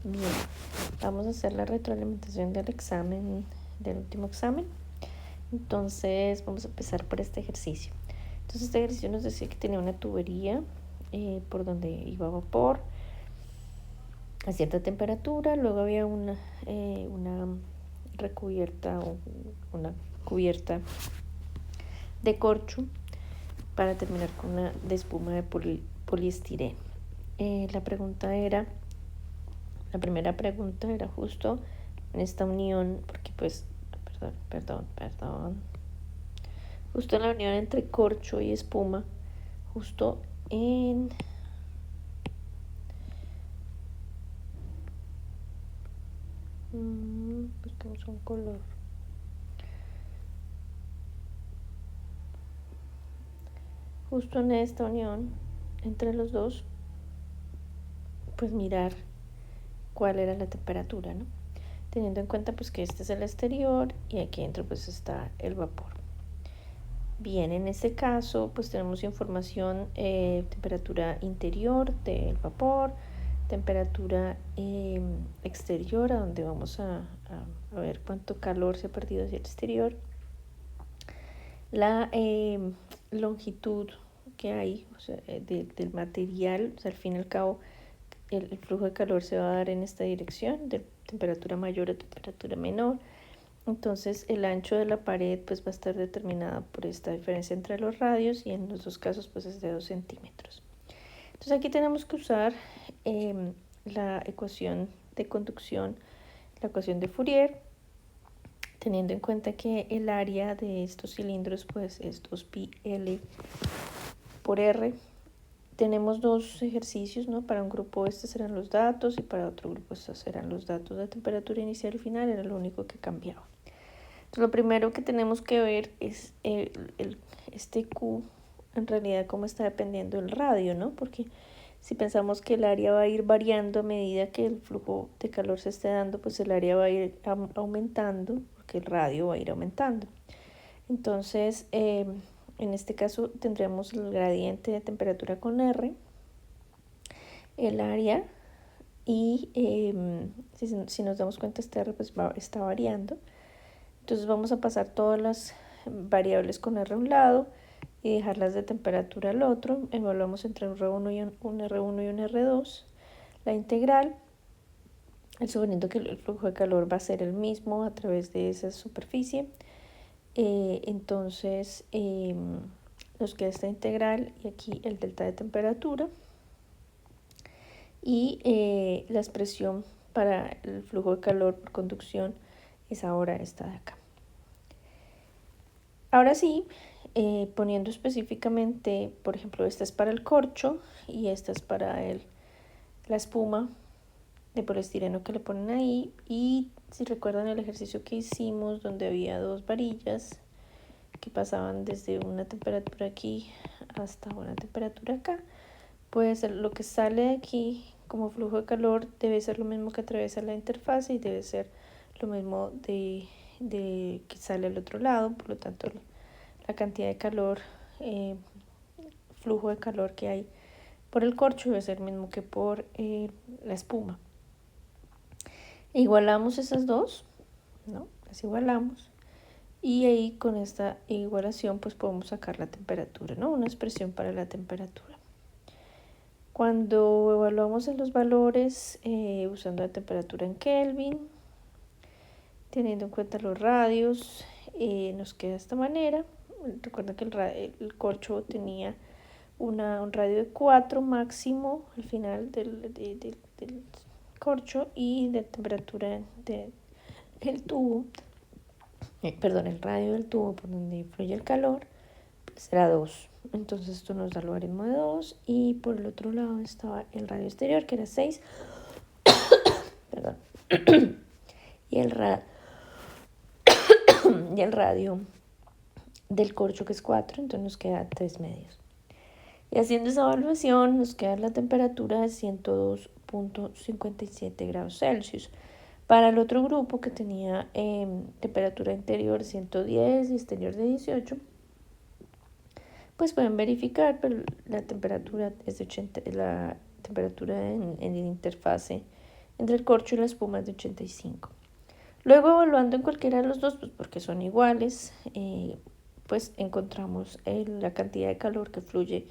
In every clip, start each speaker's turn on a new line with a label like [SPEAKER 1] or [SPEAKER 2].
[SPEAKER 1] Bien, vamos a hacer la retroalimentación del examen, del último examen. Entonces vamos a empezar por este ejercicio. Entonces este ejercicio nos decía que tenía una tubería por donde iba vapor a cierta temperatura. Luego había una recubierta o una cubierta de corcho para terminar con una de espuma de poliestireno. La primera pregunta era justo en esta unión, porque pues, justo en la unión entre corcho y espuma, justo en busquemos un color. Justo en esta unión entre los dos, pues mirar cuál era la temperatura, ¿no? Teniendo en cuenta pues que este es el exterior y aquí adentro pues está el vapor. Bien, en este caso pues tenemos información, temperatura interior del vapor, temperatura exterior, a donde vamos a ver cuánto calor se ha perdido hacia el exterior, la longitud que hay, o sea, del material, o sea, al fin y al cabo el flujo de calor se va a dar en esta dirección, de temperatura mayor a temperatura menor. Entonces el ancho de la pared pues va a estar determinada por esta diferencia entre los radios y en los dos casos pues es de 2 centímetros. Entonces aquí tenemos que usar la ecuación de conducción, la ecuación de Fourier, teniendo en cuenta que el área de estos cilindros pues es 2πL por R. Tenemos dos ejercicios, ¿no? Para un grupo estos serán los datos y para otro grupo estos serán los datos de temperatura inicial y final, era lo único que cambiaba. Entonces lo primero que tenemos que ver es este Q, en realidad cómo está dependiendo del radio, ¿no? Porque si pensamos que el área va a ir variando a medida que el flujo de calor se esté dando, pues el área va a ir aumentando, porque el radio va a ir aumentando. Entonces, en este caso tendremos el gradiente de temperatura con R, el área, y si nos damos cuenta este R pues está variando. Entonces vamos a pasar todas las variables con R a un lado y dejarlas de temperatura al otro. Evaluamos entre un R1 y un R1 y un R2. La integral, suponiendo que el flujo de calor va a ser el mismo a través de esa superficie. Entonces nos queda esta integral y aquí el delta de temperatura. Y la expresión para el flujo de calor por conducción es ahora esta de acá. Ahora sí, poniendo específicamente, por ejemplo, esta es para el corcho y esta es para la espuma de poliestireno que le ponen ahí. Y si recuerdan el ejercicio que hicimos donde había dos varillas que pasaban desde una temperatura aquí hasta una temperatura acá, pues lo que sale de aquí como flujo de calor debe ser lo mismo que atraviesa la interfase y debe ser lo mismo de que sale al otro lado. Por lo tanto, la cantidad de calor, flujo de calor que hay por el corcho debe ser el mismo que por la espuma. Igualamos esas dos, ¿no? Las igualamos. Y ahí con esta igualación pues podemos sacar la temperatura, ¿no? Una expresión para la temperatura. Cuando evaluamos en los valores usando la temperatura en Kelvin, teniendo en cuenta los radios, nos queda de esta manera. Recuerda que el corcho tenía un radio de 4 máximo al final del corcho, y de temperatura del tubo, el radio del tubo por donde fluye el calor, pues era 2. Entonces esto nos da el logaritmo de 2 y por el otro lado estaba el radio exterior que era 6. Perdón. y el radio del corcho que es 4, entonces nos queda 3 medios. Y haciendo esa evaluación nos queda la temperatura de 102.57 grados Celsius. Para el otro grupo que tenía temperatura interior 110 y exterior de 18, pues pueden verificar, pero la temperatura es de 80, la temperatura en la interfase Entre el corcho y la espuma es de 85. Luego, evaluando en cualquiera de los dos, pues porque son iguales, pues encontramos la cantidad de calor que fluye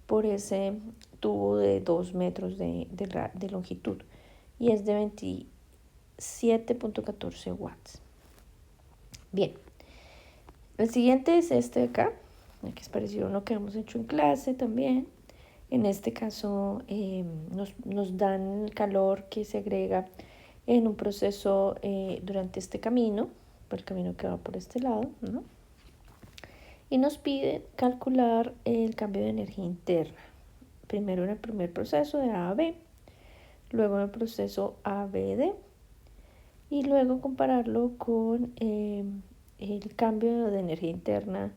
[SPEAKER 1] por ese tubo de 2 metros de longitud y es de 27.14 watts. Bien, el siguiente es este de acá, que es parecido a uno que hemos hecho en clase también. En este caso nos dan el calor que se agrega en un proceso durante este camino, por el camino que va por este lado, ¿no? Y nos pide calcular el cambio de energía interna. Primero en el primer proceso de A a B, luego en el proceso ABD y luego compararlo con el cambio de energía interna,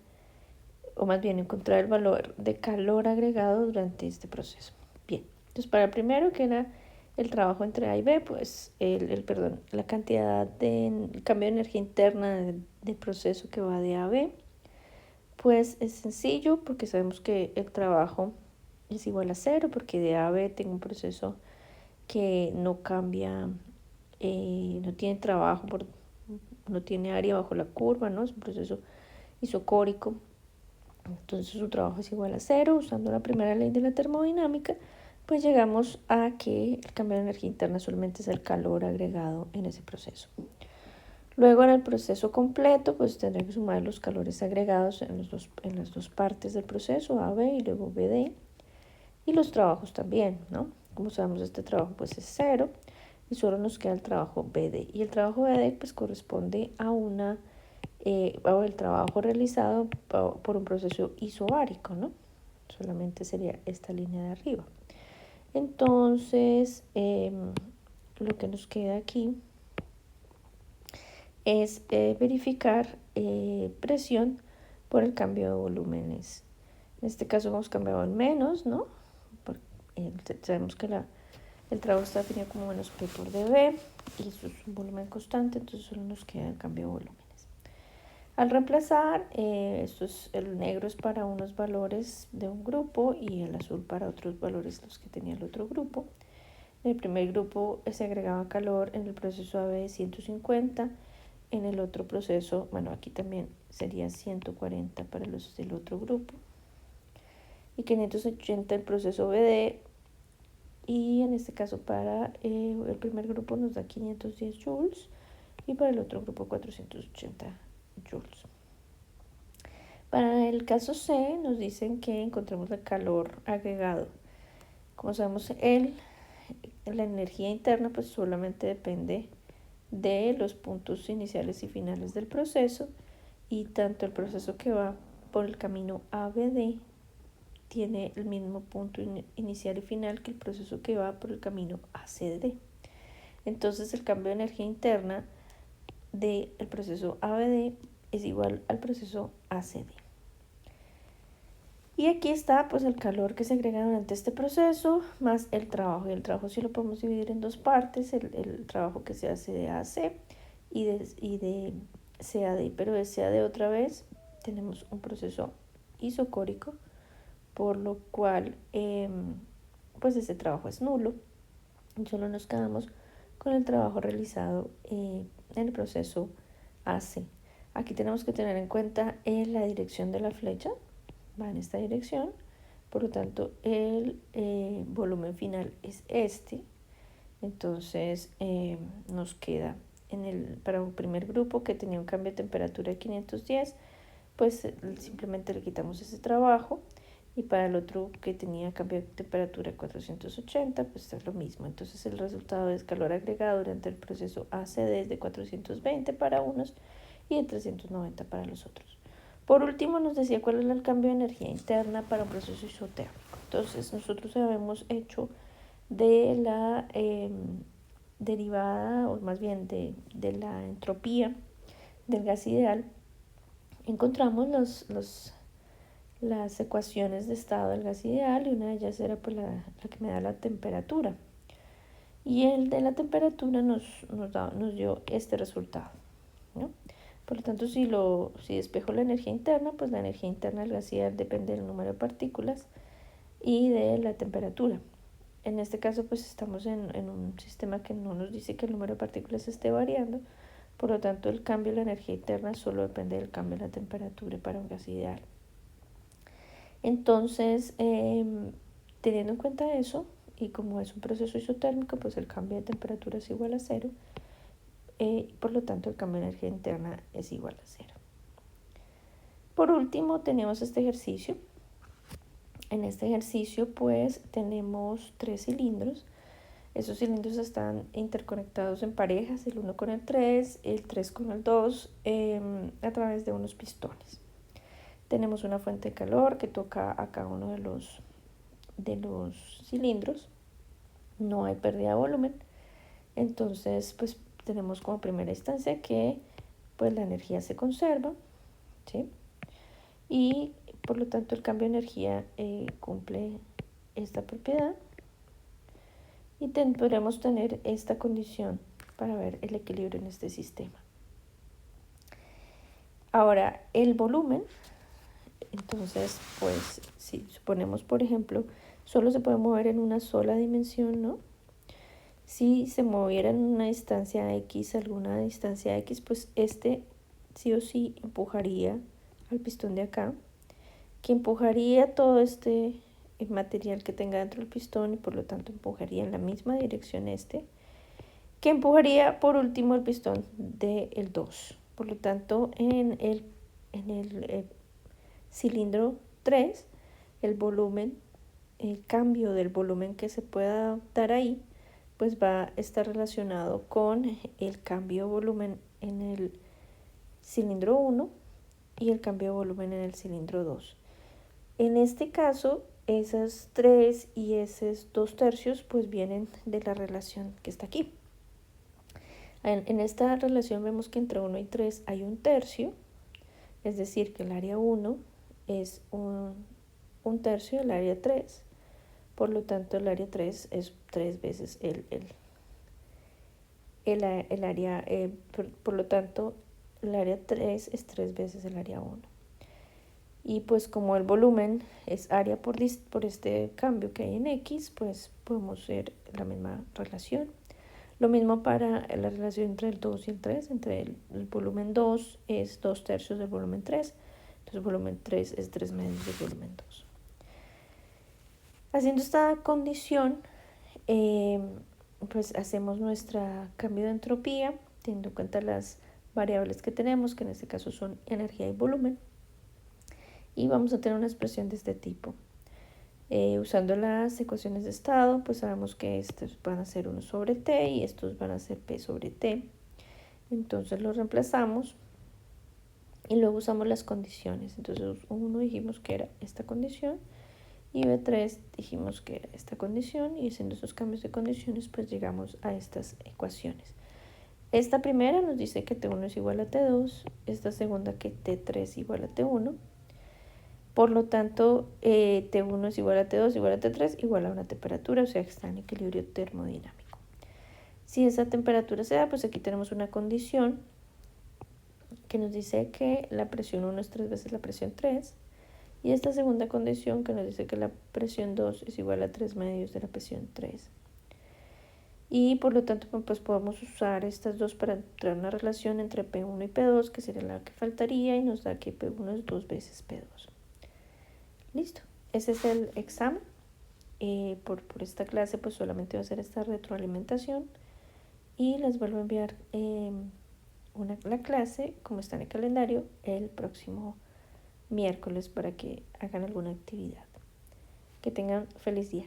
[SPEAKER 1] o más bien encontrar el valor de calor agregado durante este proceso. Bien, entonces para el primero, que era el trabajo entre A y B, pues la cantidad de cambio de energía interna del proceso que va de A a B, pues es sencillo porque sabemos que el trabajo es igual a 0, porque de A a B tengo un proceso que no cambia, no tiene trabajo, no tiene área bajo la curva, ¿no? Es un proceso isocórico. Entonces su trabajo es igual a 0. Usando la primera ley de la termodinámica, pues llegamos a que el cambio de energía interna solamente es el calor agregado en ese proceso. Luego en el proceso completo, pues tendré que sumar los calores agregados en las dos partes del proceso, AB y luego BD, y los trabajos también, ¿no? Como sabemos, este trabajo pues es 0 y solo nos queda el trabajo BD. Y el trabajo BD pues corresponde a el trabajo realizado por un proceso isobárico, ¿no? Solamente sería esta línea de arriba. Entonces, lo que nos queda aquí es verificar presión por el cambio de volúmenes. En este caso hemos cambiado el menos, ¿no? Porque, sabemos que el trabajo está definido como menos P por dB y eso es un volumen constante, entonces solo nos queda el cambio de volúmenes. Al reemplazar, el negro es para unos valores de un grupo y el azul para otros valores los que tenía el otro grupo. En el primer grupo se agregaba calor en el proceso AB de 150, en el otro proceso, bueno, aquí también sería 140 para los del otro grupo, y 580 el proceso BD, y en este caso para el primer grupo nos da 510 joules y para el otro grupo 480 joules. Para el caso C nos dicen que encontremos el calor agregado. Como sabemos, la energía interna pues solamente depende de los puntos iniciales y finales del proceso, y tanto el proceso que va por el camino ABD tiene el mismo punto inicial y final que el proceso que va por el camino ACD. Entonces el cambio de energía interna del proceso ABD es igual al proceso ACD. Y aquí está pues el calor que se agrega durante este proceso más el trabajo. Y el trabajo sí lo podemos dividir en dos partes, el trabajo que se hace de AC y de CAD. Pero de CAD otra vez tenemos un proceso isocórico, por lo cual pues ese trabajo es nulo. Solo nos quedamos con el trabajo realizado en el proceso AC. Aquí tenemos que tener en cuenta la dirección de la flecha, va en esta dirección, por lo tanto el volumen final es este. Entonces nos queda para un primer grupo que tenía un cambio de temperatura de 510, pues simplemente le quitamos ese trabajo, y para el otro que tenía cambio de temperatura de 480, pues es lo mismo. Entonces el resultado es calor agregado durante el proceso ACD de 420 para unos y de 390 para los otros. Por último, nos decía cuál es el cambio de energía interna para un proceso isotérmico. Entonces nosotros habíamos hecho de la derivada, o más bien de la entropía del gas ideal, encontramos las ecuaciones de estado del gas ideal, y una de ellas era pues la que me da la temperatura. Y el de la temperatura nos dio este resultado, ¿no? Por lo tanto, si despejo la energía interna, pues la energía interna del gas ideal depende del número de partículas y de la temperatura. En este caso pues estamos en un sistema que no nos dice que el número de partículas esté variando, por lo tanto el cambio de la energía interna solo depende del cambio de la temperatura para un gas ideal. Entonces, teniendo en cuenta eso, y como es un proceso isotérmico, pues el cambio de temperatura es igual a cero, por lo tanto el cambio de energía interna es igual a cero. Por último, tenemos este ejercicio. En este ejercicio, pues, tenemos 3 cilindros. Esos cilindros están interconectados en parejas, el 1 con el 3 con el 2, a través de unos pistones. Tenemos una fuente de calor que toca a cada uno de los cilindros. No hay pérdida de volumen. Entonces, pues, tenemos como primera instancia que pues la energía se conserva, ¿sí? Y por lo tanto el cambio de energía cumple esta propiedad y podremos tener esta condición para ver el equilibrio en este sistema. Ahora, el volumen, entonces, pues si suponemos, por ejemplo, solo se puede mover en una sola dimensión, ¿no? Si se moviera en una distancia X, alguna distancia X, pues este sí o sí empujaría al pistón de acá, que empujaría todo este material que tenga dentro del pistón y por lo tanto empujaría en la misma dirección que empujaría por último el pistón del 2. Por lo tanto, en el cilindro 3, el volumen, el cambio del volumen que se pueda dar ahí, pues va a estar relacionado con el cambio de volumen en el cilindro 1 y el cambio de volumen en el cilindro 2. En este caso, esas 3 y esos 2/3 pues vienen de la relación que está aquí. En esta relación vemos que entre 1 y 3 hay 1/3, es decir, que el área 1 es 1/3 del área 3. Por lo tanto, el área 3 es 3 veces el área, por lo tanto, el área 3 es 3 veces el área 1. Y pues como el volumen es área por este cambio que hay en X, pues podemos ver la misma relación. Lo mismo para la relación entre el 2 y el 3, entre el volumen 2 es 2/3 del volumen 3, entonces el volumen 3 es 3 medios del volumen 2. Haciendo esta condición, pues hacemos nuestro cambio de entropía, teniendo en cuenta las variables que tenemos, que en este caso son energía y volumen, y vamos a tener una expresión de este tipo. Usando las ecuaciones de estado, pues sabemos que estos van a ser 1 sobre t y estos van a ser p sobre t. Entonces los reemplazamos y luego usamos las condiciones. Entonces 1 dijimos que era esta condición y B3 dijimos que era esta condición, y haciendo esos cambios de condiciones pues llegamos a estas ecuaciones. Esta primera nos dice que T1 es igual a T2, esta segunda que T3 igual a T1. Por lo tanto, T1 es igual a T2 igual a T3 igual a una temperatura, o sea que está en equilibrio termodinámico. Si esa temperatura se da, pues aquí tenemos una condición que nos dice que la presión 1 es 3 veces la presión 3. Y esta segunda condición que nos dice que la presión 2 es igual a 3 medios de la presión 3. Y por lo tanto, pues podemos usar estas dos para entrar en una relación entre P1 y P2, que sería la que faltaría, y nos da que P1 es 2 veces P2. Listo. Ese es el examen. Por esta clase, pues solamente va a ser esta retroalimentación. Y les vuelvo a enviar la clase, como está en el calendario, el próximo miércoles para que hagan alguna actividad. Que tengan feliz día.